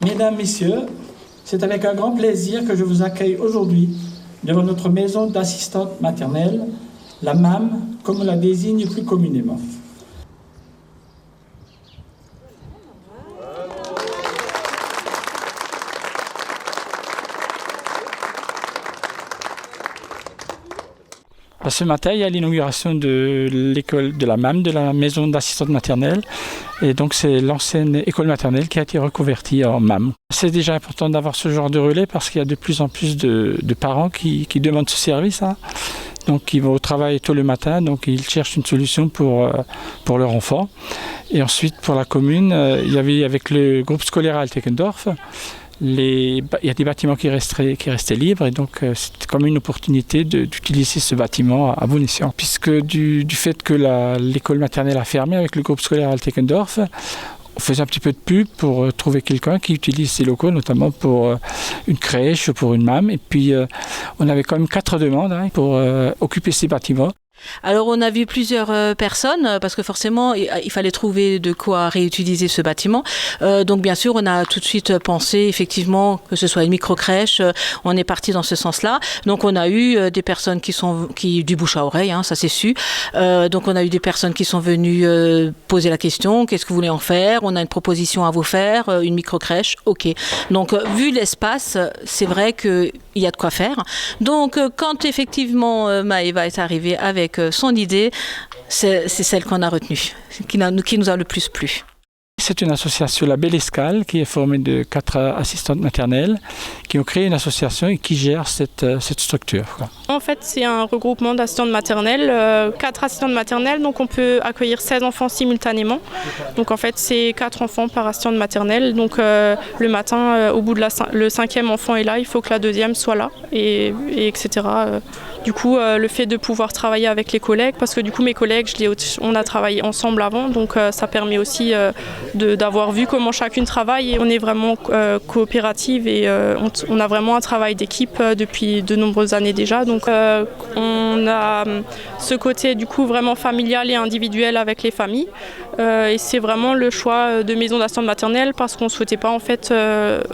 Mesdames, Messieurs, c'est avec un grand plaisir que je vous accueille aujourd'hui devant notre maison d'assistante maternelle, la MAM, comme on la désigne plus communément. Ce matin, il y a l'inauguration de l'école de la MAM, de la maison d'assistante maternelle. Et donc, c'est l'ancienne école maternelle qui a été reconvertie en MAM. C'est déjà important d'avoir ce genre de relais parce qu'il y a de plus en plus de parents qui demandent ce service. Donc, ils vont au travail tôt le matin, donc ils cherchent une solution pour leur enfant. Et ensuite, pour la commune, il y avait avec le groupe scolaire Altekendorf, il y a des bâtiments qui restaient libres et donc c'était comme une opportunité d'utiliser ce bâtiment à bon escient. Puisque du fait que l'école maternelle a fermé avec le groupe scolaire Altekendorf, on faisait un petit peu de pub pour trouver quelqu'un qui utilise ces locaux, notamment pour une crèche, pour une MAM. Et puis on avait quand même 4 demandes pour occuper ces bâtiments. Alors on a vu plusieurs personnes parce que forcément il fallait trouver de quoi réutiliser ce bâtiment. Donc bien sûr on a tout de suite pensé effectivement que ce soit une micro-crèche. On est parti dans ce sens-là. Donc on a eu des personnes qui du bouche à oreille, ça c'est su. Donc on a eu des personnes qui sont venues poser la question, qu'est-ce que vous voulez en faire? On a une proposition à vous faire, une micro-crèche, ok. Donc vu l'espace, c'est vrai qu'il y a de quoi faire. Donc quand effectivement Maëva est arrivée avec son idée, c'est celle qu'on a retenue, qui nous a le plus plu. C'est une association, la Belle Escale, qui est formée de 4 assistantes maternelles qui ont créé une association et qui gèrent cette structure. En fait, c'est un regroupement d'assistantes maternelles, 4 assistantes maternelles, donc on peut accueillir 16 enfants simultanément. Donc en fait, c'est 4 enfants par assistante maternelle. Donc le matin, au bout de le 5e enfant est là, il faut que la 2e soit là, et etc. Du coup, le fait de pouvoir travailler avec les collègues, parce que du coup mes collègues, on a travaillé ensemble avant, donc ça permet aussi d'avoir vu comment chacune travaille et on est vraiment coopérative et on a vraiment un travail d'équipe depuis de nombreuses années déjà. Donc on a ce côté du coup vraiment familial et individuel avec les familles et c'est vraiment le choix de maison d'assistante maternelle parce qu'on ne souhaitait pas en fait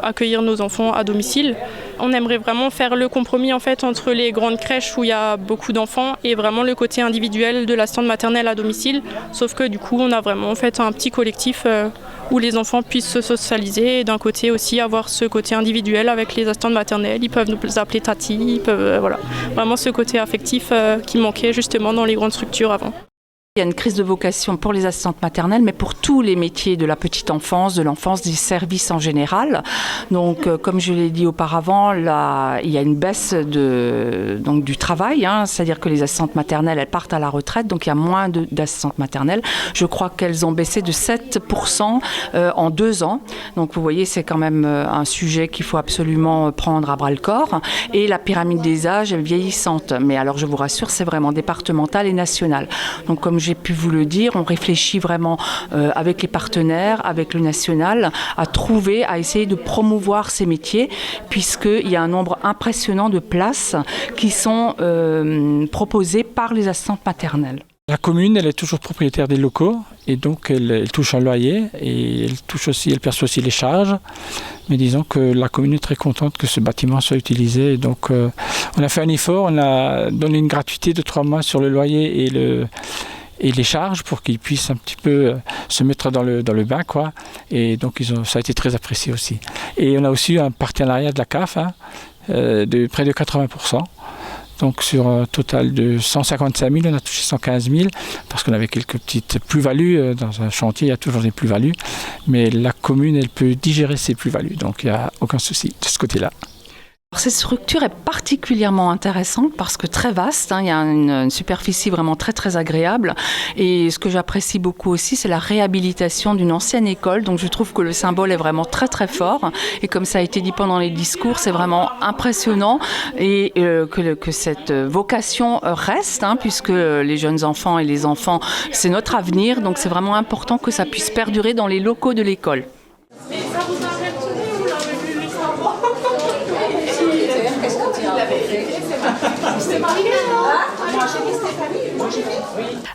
accueillir nos enfants à domicile. On aimerait vraiment faire le compromis en fait entre les grandes crèches où il y a beaucoup d'enfants et vraiment le côté individuel de l'assistante maternelle à domicile, sauf que du coup on a vraiment en fait un petit collectif où les enfants puissent se socialiser et d'un côté aussi avoir ce côté individuel avec les assistantes maternelles. Ils peuvent nous appeler Tati, ils peuvent voilà, vraiment ce côté affectif qui manquait justement dans les grandes structures avant. Il y a une crise de vocation pour les assistantes maternelles, mais pour tous les métiers de la petite enfance, de l'enfance, des services en général. Donc, comme je l'ai dit auparavant, là, il y a une baisse du travail, c'est-à-dire que les assistantes maternelles, elles partent à la retraite, donc il y a moins d'assistantes maternelles. Je crois qu'elles ont baissé de 7% en 2 ans. Donc, vous voyez, c'est quand même un sujet qu'il faut absolument prendre à bras-le-corps. Et la pyramide des âges est vieillissante. Mais alors, je vous rassure, c'est vraiment départemental et national. Donc, comme j'ai pu vous le dire, on réfléchit vraiment avec les partenaires, avec le national, à essayer de promouvoir ces métiers, puisqu'il y a un nombre impressionnant de places qui sont proposées par les assistantes maternelles. La commune, elle est toujours propriétaire des locaux et donc elle touche un loyer et elle perçoit aussi les charges. Mais disons que la commune est très contente que ce bâtiment soit utilisé. Et donc on a fait un effort, on a donné une gratuité de 3 mois sur le loyer et les charges pour qu'ils puissent un petit peu se mettre dans le bain, quoi. Et donc ça a été très apprécié aussi. Et on a aussi eu un partenariat de la CAF de près de 80%. Donc sur un total de 155 000, on a touché 115 000 parce qu'on avait quelques petites plus-values. Dans un chantier, il y a toujours des plus-values. Mais la commune, elle peut digérer ces plus-values. Donc il n'y a aucun souci de ce côté-là. Cette structure est particulièrement intéressante parce que très vaste, il y a une superficie vraiment très très agréable et ce que j'apprécie beaucoup aussi c'est la réhabilitation d'une ancienne école, donc je trouve que le symbole est vraiment très très fort et comme ça a été dit pendant les discours, c'est vraiment impressionnant et que cette vocation reste puisque les jeunes enfants et les enfants c'est notre avenir, donc c'est vraiment important que ça puisse perdurer dans les locaux de l'école.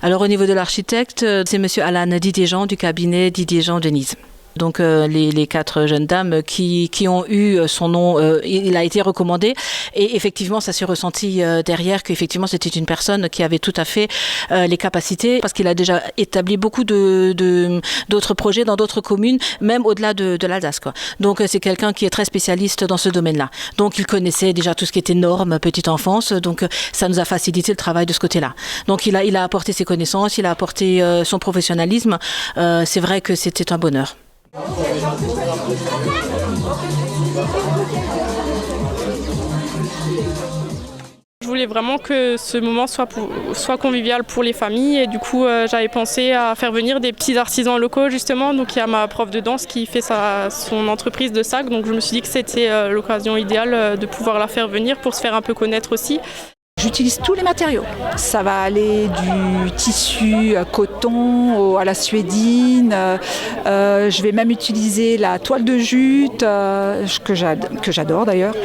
Alors au niveau de l'architecte, c'est monsieur Alan Didier-Jean du cabinet Didier-Jean Denise. Donc les 4 jeunes dames qui ont eu son nom, il a été recommandé et effectivement ça s'est ressenti derrière qu'effectivement c'était une personne qui avait tout à fait les capacités parce qu'il a déjà établi beaucoup d'autres projets dans d'autres communes, même au-delà de l'Alsace, quoi. Donc c'est quelqu'un qui est très spécialiste dans ce domaine-là. Donc il connaissait déjà tout ce qui était normes, petite enfance, donc ça nous a facilité le travail de ce côté-là. Donc il a apporté ses connaissances, il a apporté son professionnalisme. C'est vrai que c'était un bonheur. Je voulais vraiment que ce moment soit convivial pour les familles et du coup j'avais pensé à faire venir des petits artisans locaux justement. Donc il y a ma prof de danse qui fait son entreprise de sacs, donc je me suis dit que c'était l'occasion idéale de pouvoir la faire venir pour se faire un peu connaître aussi. J'utilise tous les matériaux. Ça va aller du tissu coton à la suédine. Je vais même utiliser la toile de jute, que j'adore d'ailleurs.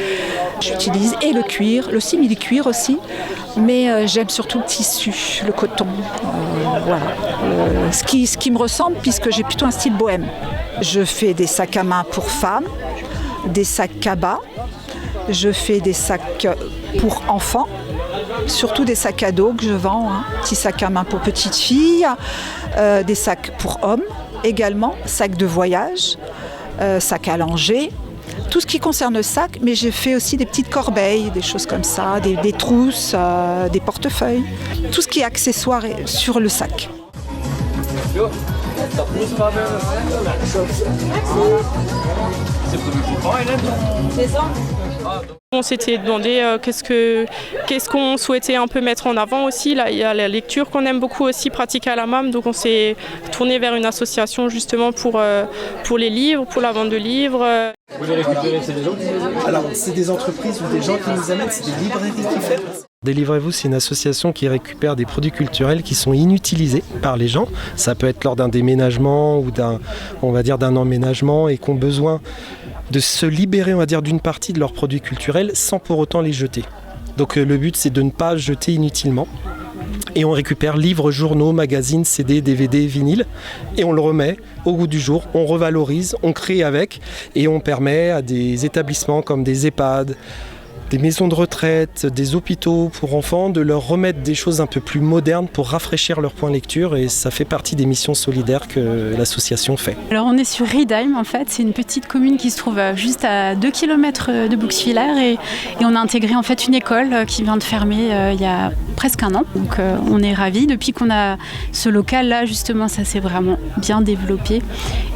J'utilise et le cuir, le simili-cuir aussi. Mais j'aime surtout le tissu, le coton. Voilà. Ce qui me ressemble puisque j'ai plutôt un style bohème. Je fais des sacs à main pour femmes, des sacs cabas. Je fais des sacs pour enfants. Surtout des sacs à dos que je vends, petits sacs à main pour petites filles, des sacs pour hommes également, sacs de voyage, sacs à langer, tout ce qui concerne le sac, mais j'ai fait aussi des petites corbeilles, des choses comme ça, des trousses, des portefeuilles, tout ce qui est accessoire sur le sac. On s'était demandé qu'est-ce qu'on souhaitait un peu mettre en avant aussi. Là, il y a la lecture qu'on aime beaucoup aussi pratiquer à la MAM, donc on s'est tourné vers une association justement pour les livres, pour la vente de livres. Vous les récupérez, c'est des gens qui les amènent ? Alors, c'est des entreprises ou des gens qui nous amènent, c'est des librairies qui font. Délivrez-vous, c'est une association qui récupère des produits culturels qui sont inutilisés par les gens. Ça peut être lors d'un déménagement ou d'un emménagement et qui ont besoin de se libérer, on va dire, d'une partie de leurs produits culturels sans pour autant les jeter. Donc le but, c'est de ne pas jeter inutilement. Et on récupère livres, journaux, magazines, CD, DVD, vinyles et on le remet au goût du jour, on revalorise, on crée avec et on permet à des établissements comme des EHPAD, des maisons de retraite, des hôpitaux pour enfants, de leur remettre des choses un peu plus modernes pour rafraîchir leur point lecture et ça fait partie des missions solidaires que l'association fait. Alors on est sur Riedheim en fait, c'est une petite commune qui se trouve juste à 2 km de Bouxwiller et on a intégré en fait une école qui vient de fermer il y a presque un an. Donc on est ravis. Depuis qu'on a ce local là justement, ça s'est vraiment bien développé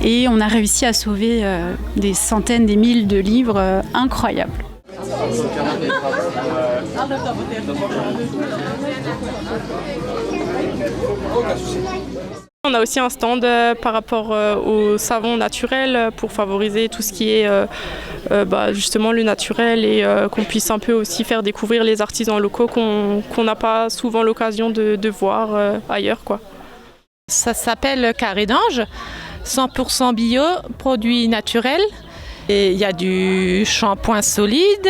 et on a réussi à sauver des centaines, des milliers de livres incroyables. On a aussi un stand par rapport au savon naturel pour favoriser tout ce qui est justement le naturel et qu'on puisse un peu aussi faire découvrir les artisans locaux qu'on n'a pas souvent l'occasion de voir ailleurs, quoi. Ça s'appelle Carré d'Ange, 100% bio, produit naturel. Et il y a du shampoing solide,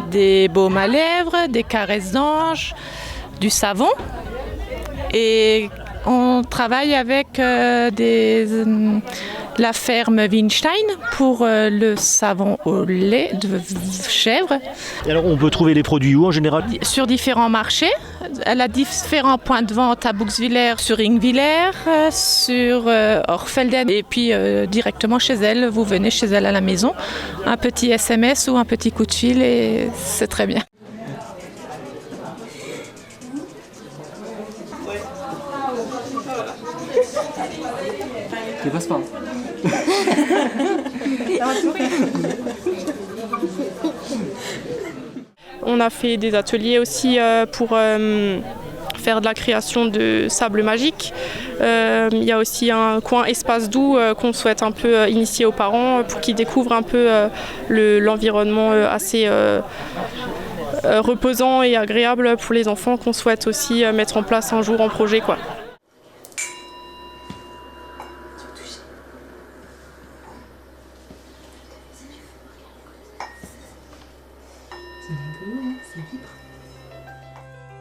des baumes à lèvres, des caresses d'ange, du savon. Et on travaille avec la ferme Winstein pour le savon au lait de chèvre. Et alors on peut trouver les produits où en général ? Sur différents marchés. Elle a différents points de vente à Bouxwiller, sur Ingwiller, sur Orfelden et puis directement chez elle. Vous venez chez elle à la maison, un petit SMS ou un petit coup de fil et c'est très bien. Tu passes pas. On a fait des ateliers aussi pour faire de la création de sable magique. Il y a aussi un coin espace doux qu'on souhaite un peu initier aux parents pour qu'ils découvrent un peu l'environnement assez reposant et agréable pour les enfants qu'on souhaite aussi mettre en place un jour en projet, quoi.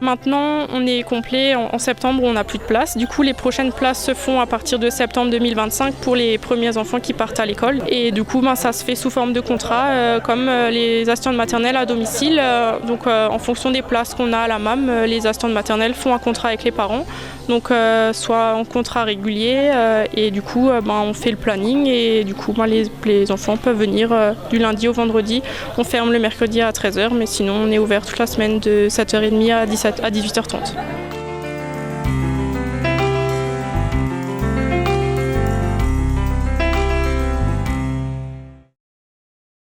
maintenant, on est complet. En septembre, on n'a plus de place. Du coup, les prochaines places se font à partir de septembre 2025 pour les premiers enfants qui partent à l'école. Et du coup, ça se fait sous forme de contrat, comme les assistantes maternelles à domicile. Donc, en fonction des places qu'on a à la MAM, les assistantes maternelles font un contrat avec les parents. Donc, soit en contrat régulier, et du coup, on fait le planning. Et du coup, les enfants peuvent venir du lundi au vendredi. On ferme le mercredi à 13h, mais sinon, on est ouvert toute la semaine de 7h30 à 18h30.